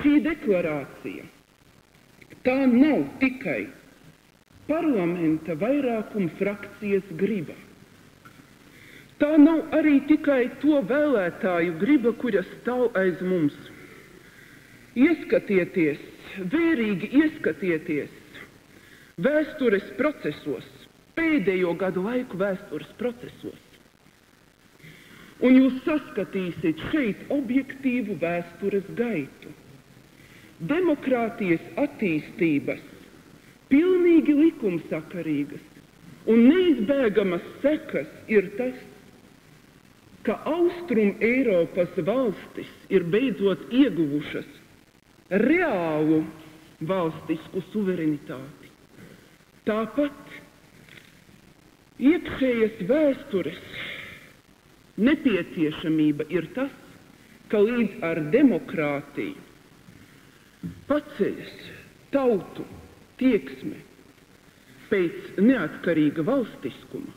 šī deklarācija tā nav tikai parlamenta vairākuma frakcijas griba. Tā nav arī tikai to vēlētāju griba, kuras stāv aiz mums. Ieskatieties, vērīgi ieskatieties vēstures procesos, pēdējo gadu laiku vēstures procesos. Un jūs saskatīsiet šeit objektīvu vēstures gaitu. Demokrātijas attīstības, pilnīgi likumsakarīgas un neizbēgamas sekas ir tas, ka Austrum Eiropas valstis ir beidzot ieguvušas reālu valstisku suverenitāti. Tāpat iekšējas vēstures nepieciešamība ir tas, ka līdz ar demokrātiju paceļas tautu tieksme pēc neatkarīga valstiskuma,